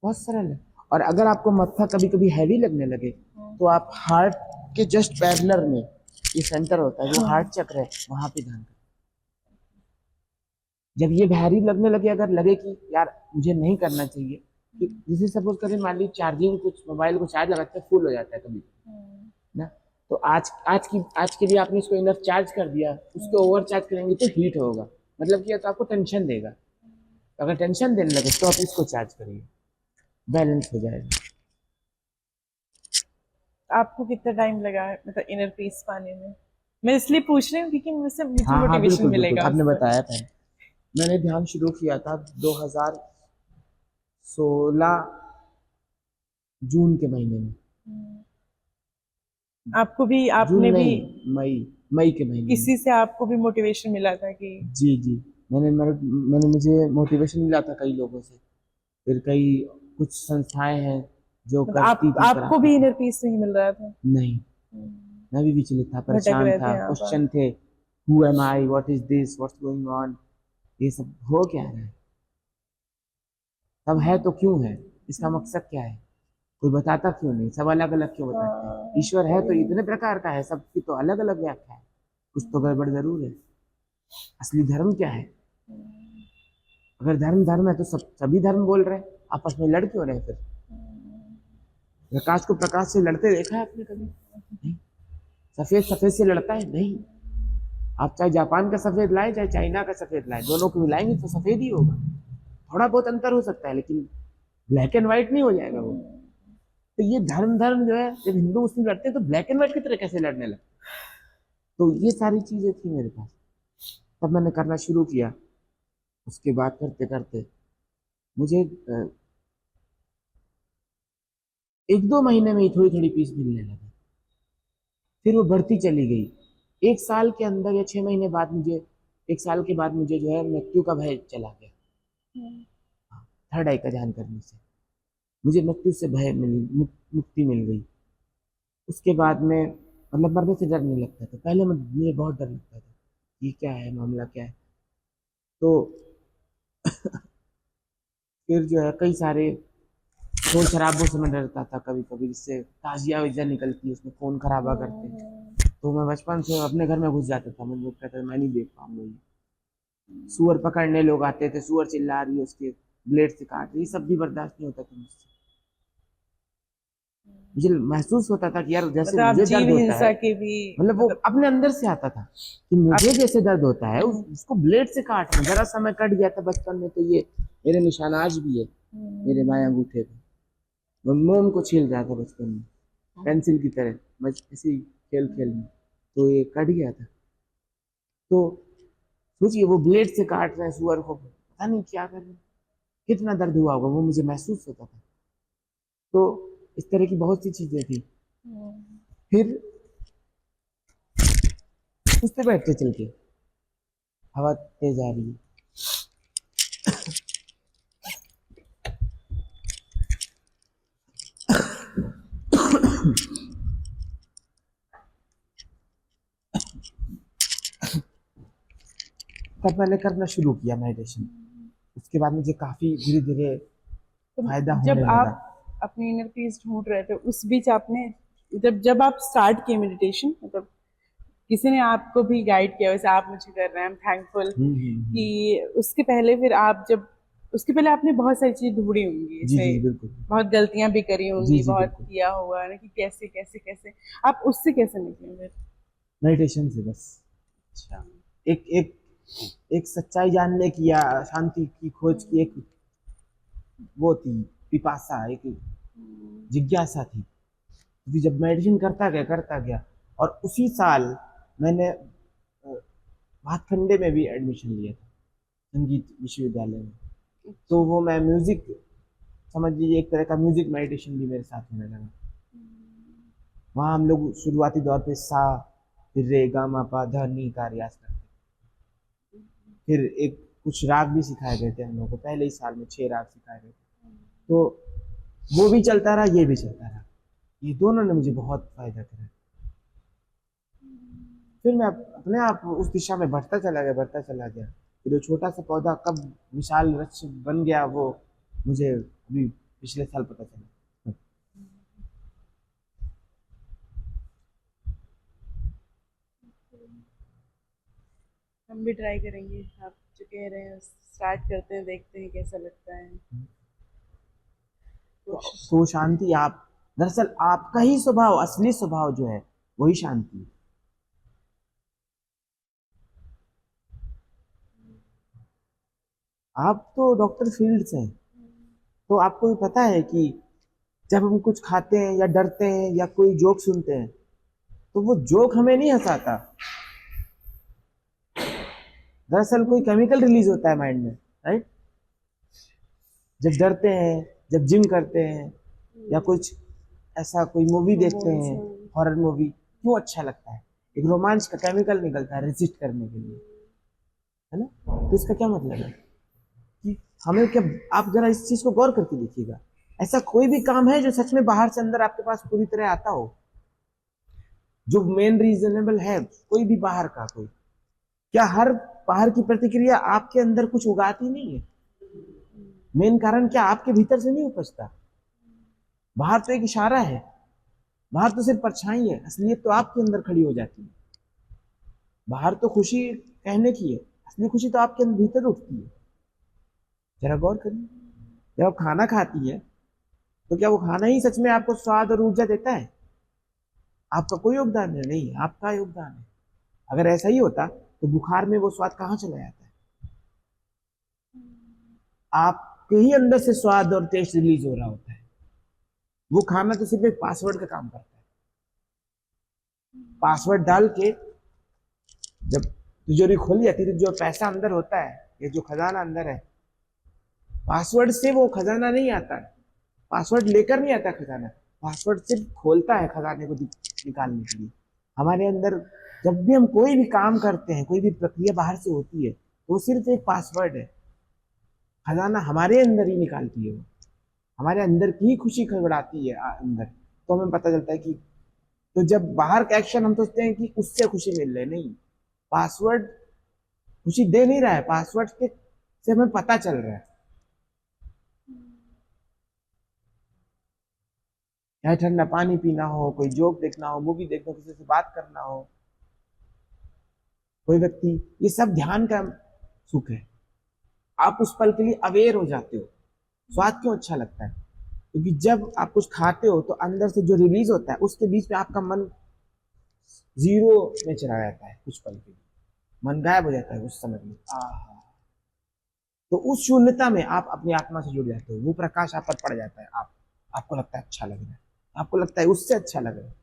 बहुत सरल है। और अगर आपको मत्था कभी कभी हैवी लगने लगे तो आप हार्ट के जस्ट पैरेलल में ये सेंटर होता है, जो हार्ट चक्र है, वहां पे ध्यान करें। जब ये भारी लगने लगे, अगर लगे कि यार मुझे नहीं करना चाहिए, कि जैसे सपोज करें, मान लीजिए चार्जिंग, कुछ मोबाइल को चार्ज लगाते हैं, फुल हो जाता है कभी ना, तो आज के लिए आपने इसको इनफ चार्ज कर दिया, उसको ओवर चार्ज करेंगे तो हीट होगा, मतलब कि या तो आपको टेंशन देगा। अगर टेंशन देने लगे तो आप इसको चार्ज करिए, बैलेंस हो जाएगा। आपको कितना टाइम लगा है मतलब इनर पीस पाने में? मैं इसलिए पूछ रही हूँ क्योंकि मुझसे मुझे हाँ हाँ, मोटिवेशन बिल्कुल बिल्कुल, मिलेगा आपने उससे। बताया था। मैंने ध्यान शुरू किया था 2016 जून के महीने में। आपको भी, जून आपने भी नहीं, मई, मई के महीने में। किसी से आपको भी मोटिवेशन मिला था कि जी जी, मैंने मुझे मोटिवेशन मिला था कई लोगों से, फिर कई कुछ संस्थाएं हैं जो मतलब करती आप थी, आपको कराती भी थी। इनर पीस नहीं मिल रहा था? नहीं, मैं भी विचलित था, भटक परेशान रहे थे था, यहाँ पर। क्वेश्चन थे, who am I, what is this, what's going on, ये सब हो क्या रहा है, सब है तो क्यों है, इसका मकसद क्या है, कोई बताता क्यों नहीं, सब अलग अलग क्यों बताते हैं, हाँ, ईश्वर है तो सही। इतने प्रकार का है, सबकी तो अलग अलग व्याख्या है, कुछ तो गड़बड़ जरूर है। असली धर्म क्या है? अगर धर्म धर्म है तो सभी धर्म बोल रहे हैं, आपस में लड़ क्यों रहे हैं फिर? प्रकाश को प्रकाश से लड़ते देखा है आपने कभी? नहीं। सफेद सफेद से लड़ता है? नहीं। आप चाहे जापान का सफेद लाए, चाहे चाइना का सफेद लाए, दोनों को मिलाएंगे तो सफेद ही होगा। थोड़ा बहुत अंतर हो सकता है, लेकिन ब्लैक एंड व्हाइट नहीं हो जाएगा वो। तो ये धर्म धर्म जो है, जब हिंदू मुस्लिम लड़ते हैं तो ब्लैक एंड व्हाइट की तरह कैसे लड़ने लगते? तो ये सारी चीजें थी मेरे पास, तब मैंने करना शुरू किया। उसके बाद करते करते मुझे एक दो महीने में ही थोड़ी थोड़ी पीस मिलने लगी, फिर वो बढ़ती चली गई। एक साल के अंदर या 6 महीने बाद मुझे, एक साल के बाद मुझे जो है मृत्यु का भय चला गया। थर्ड आई का ध्यान करने से मुझे मृत्यु से भय मुक्ति मिल गई। उसके बाद में मतलब मरने से डर नहीं लगता था, पहले मुझे बहुत डर लगता था, ये क्या है, मामला क्या है। तो फिर जो है कई सारे खून खराबों से मैं डरता था, कभी कभी जिससे ताजिया वजिया निकलती है, उसमें खून खराबा करते हैं, तो मैं बचपन से अपने घर में घुस जाता था, मैं लोग कहता था मैं नहीं देख पाऊंगा ये। सुअर पकड़ने लोग आते थे, सुअर चिल्ला रही है, उसके ब्लेड से काट रही, ये सब भी बर्दाश्त नहीं होता था मुझसे। मुझे महसूस होता था कि यार जैसे मतलब आप मुझे जीव दर्द होता है, हिंसा के भी मतलब वो मतलब अपने अंदर से आता था कि आप। मुझे जैसे दर्द होता है, उसको ब्लेड से काटना, जरा सा मैं कट गया था बचपन में तो ये मेरे निशान आज भी है, मेरे बाएं अंगूठे पे। मैं मोम को छील रहा था बचपन में, पेंसिल की तरह, बस इसी खेल खेल में, तो ये कट गया था। तो सोचिए, वो ब्लेड से काट रहे हैं सुअर को, पता नहीं क्या कर रहे हैं, कितना दर्द हुआ होगा, वो मुझे महसूस होता था। तो इस तरह की बहुत सी चीजें थी। फिर उस पे बैठ के चल के, हवा तेज आ रही है। तब मैंने करना शुरू किया मेडिटेशन। उसके बाद मुझे काफी धीरे धीरे तो फायदा जब होने आप लगा। अपनी इनर पीस ढूंढ रहे थे उस बीच आपने, जब जब आप स्टार्ट किए मेडिटेशन, मतलब किसी ने आपको भी गाइड किया वैसे आप मुझे कर रहे हैं, आई एम थैंकफुल कि हम्म। उसके पहले फिर आप जब, उसके पहले आपने बहुत सारी चीजें ढूंढी होंगी, जी जैसे जी बिल्कुल। बहुत गलतियां भी करी जी होंगी, जी बहुत बिल्कुल। किया होगा ना कि कैसे कैसे कैसे आप उससे कैसे निकले फिर? मेडिटेशन से बस अच्छा। एक एक एक सच्चाई जानने की या शांति की खोज की एक वो थी, पिपासा, एक जिज्ञासा थी। क्योंकि जब मेडिटेशन करता गया, और उसी साल मैंने भातखंडे में भी एडमिशन लिया था, संगीत विश्वविद्यालय में। तो वो मैं म्यूजिक, समझ लीजिए एक तरह का म्यूजिक मेडिटेशन भी मेरे साथ होने लगा। वहाँ हम लोग शुरुआती दौर पे सा, फिर रे गा मा पा धा नी का रियाज करते, फिर एक कुछ राग भी सिखाए गए थे हम लोगों को, पहले ही साल में 6 राग सिखाए गए थे। तो वो भी चलता रहा, ये भी चलता रहा, ये दोनों ने मुझे बहुत फायदा करा। फिर मैं अपने आप उस दिशा में बढ़ता चला गया। फिर वो छोटा सा पौधा कब विशाल वृक्ष बन गया, वो मुझे अभी पिछले साल पता चला। हम भी ट्राई करेंगे, आप जो कह रहे हैं स्टार्ट करते हैं, देखते हैं कैसा लगता है। कोशिश। तो शांति आप, दरअसल आपका ही स्वभाव, असली स्वभाव जो है वही शांति है। आप तो डॉक्टर फील्ड से हैं, तो आपको भी पता है कि जब हम कुछ खाते हैं या डरते हैं या कोई जोक सुनते हैं, तो वो जोक हमें नहीं हंसाता, दरअसल कोई केमिकल रिलीज होता है माइंड में, राइट। जब डरते हैं, जब जिम करते हैं या कुछ ऐसा कोई मूवी देखते हैं, हॉरर मूवी, क्यों अच्छा लगता है? एक रोमांच का केमिकल निकलता है रेजिस्ट करने के लिए, है ना। तो इसका क्या मतलब है कि हमें क्या, आप जरा इस चीज को गौर करके देखिएगा, ऐसा कोई भी काम है जो सच में बाहर से अंदर आपके पास पूरी तरह आता हो, जो मेन रीजनेबल है, कोई भी बाहर का कोई, क्या हर बाहर की प्रतिक्रिया आपके अंदर कुछ उगाती नहीं है? मेन कारण क्या आपके भीतर से नहीं उपजता? बाहर तो एक इशारा है, बाहर तो सिर्फ परछाई है, असलियत तो आपके अंदर खड़ी हो जाती है। बाहर तो खुशी कहने की है, असली खुशी तो आपके अंदर भीतर उठती है। जरा गौर करिए, जब आप खाना खाती है तो क्या वो खाना ही सच में आपको स्वाद और ऊर्जा देता है? आपका कोई योगदान है नहीं, आपका योगदान है। अगर ऐसा ही होता तो बुखार में वो स्वाद कहाँ चला जाता है? आपके ही अंदर से स्वाद और टेस्ट रिलीज हो रहा होता है। वो खाना तो सिर्फ एक पासवर्ड का काम करता है। पासवर्ड डाल के जब तिजोरी खोली जाती है तो जो पैसा अंदर होता है, ये जो खजाना अंदर है, पासवर्ड से वो खजाना नहीं आता है, पासवर्ड लेकर नहीं आता खजाना, पासवर्ड सिर्फ खोलता है खजाने को निकालने के लिए। हमारे अंदर जब भी हम कोई भी काम करते हैं, कोई भी प्रक्रिया बाहर से होती है, तो वो सिर्फ एक पासवर्ड है, खजाना हमारे अंदर ही निकालती है वो, हमारे अंदर की ही खुशी खबड़ाती है अंदर। तो हमें पता चलता है कि, तो जब बाहर का एक्शन हम सोचते हैं कि उससे खुशी मिल रही, नहीं, पासवर्ड खुशी दे नहीं रहा है, पासवर्ड के से हमें पता चल रहा है। चाहे ठंडा पानी पीना हो, कोई जोक देखना हो, मूवी देखना हो, किसी से बात करना हो, कोई व्यक्ति, ये सब ध्यान का सुख है। आप उस पल के लिए अवेयर हो जाते हो। स्वाद क्यों अच्छा लगता है? क्योंकि जब आप कुछ खाते हो तो अंदर से जो रिलीज होता है, उसके बीच में आपका मन जीरो में चला जाता है, कुछ पल के लिए मन गायब हो जाता है उस समय में। तो उस शून्यता में आप अपनी आत्मा से जुड़ जाते हो, वो प्रकाश आप पर पड़ जाता है, आपको लगता है अच्छा लग रहा है, आपको लगता है उससे अच्छा लग रहा है।